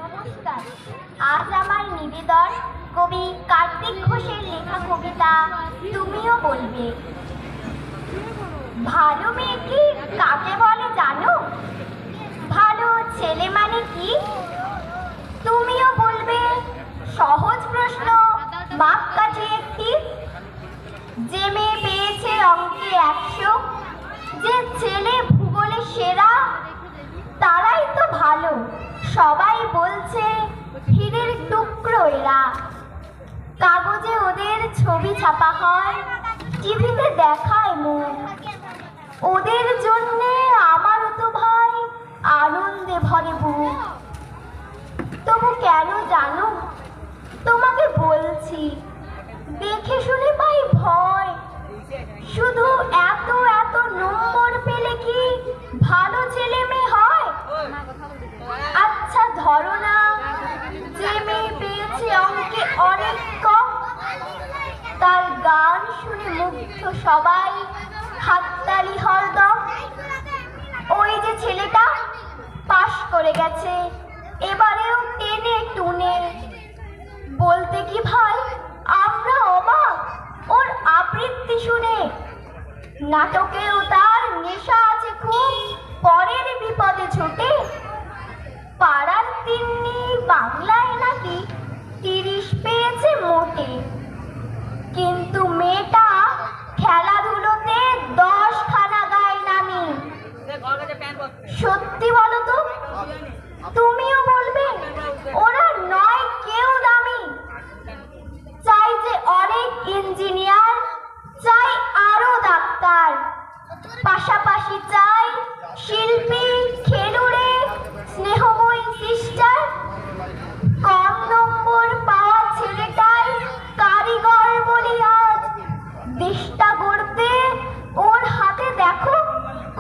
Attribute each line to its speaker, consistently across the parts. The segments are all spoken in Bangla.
Speaker 1: নমস্কার। আজ আমার নিবেদন কবি কার্তিক ঘোষের লেখা কবিতা তুমিও বলবে। ভালো মেয়ে কি কাকে বলে জানো? ভালো ছেলে মানে কি? তুমিও বলবে। সহজ প্রশ্ন, মাপকাঠি একটি। যে মেয়ে পেয়েছে অঙ্কে 100, যে ছেলে ভূগোলে সেরা, তারাই তো ভালো। সবাই বলছে হীরের টুকরো এরা। কাগজে ওদের ছবি ছাপা হয়, টিভিতে দেখায় মুখ। ওদের জন্যে আমারও তো ভাই আনন্দে ভরে বুক। তবু কেন জানো, তোমাকে বলছি, দেখে শুনে পাই ভয়। শুধু এত এত নম্বর পেলে কি ভালো ছেলে মেয়ে হয়? আচ্ছা ধরো না, যে মেয়ে পেয়েছে অঙ্কে অনেক কম, তার গান শুনে মুগ্ধ সবাই, হাততালি হরদম। ওই যে ছেলেটা পাশ করে গেছে, এবারেও টেনে টুনে। বলতে কি ভাই আমরা অবাক ওর আবৃত্তি শুনে। নাটকেও তার নেশা আছে খুব, পরের বিপদে ছোটে। পাড়ার তিন্নি বাংলায় নাকি 30 পেয়েছে মোটে। কিন্তু মেয়েটা খেলাধুলোতে 10 খানা গায় নামি। সত্যি বলো তো, তুমিও বলবে ওরা নয় কেউ দামি। চাই যে অনেক ইঞ্জিনিয়ার, চাই আরো ডাক্তার, পাশাপাশি চাই শিল্পী, খেলুড়ে, স্নেহময়ী সিস্টার। কম নম্বর পাওয়া ছেলেটাই কারিগর বলি আজ। দেশটা গড়তে ওর হাতে দেখো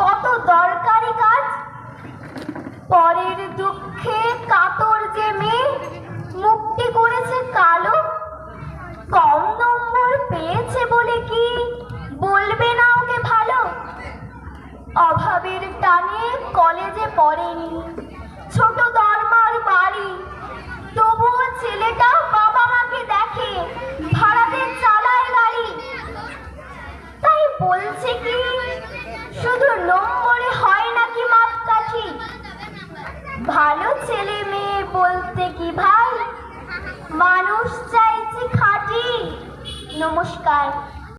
Speaker 1: কত দরকারি কাজ। পরের দুঃখে কাতর যে মেয়ে মুক্তি করেছে কালো। কম নম্বর পেয়েছে বলে কি বলবে না ওকে ভালো? অভাবের টানে কলেজে পড়েনি, ছোট দরমার বাড়ি, তবুও ছেলেটা বাবা মাকে দেখে, ভাড়াতে চালায় গাড়ি। তাই বলছে কি শুধু নম্বরে হয় নাকি মাপকাঠি? ভালো ছেলে মেয়ে বলতে কি ভাই মানুষ চাইছে খাঁটি। নমস্কার।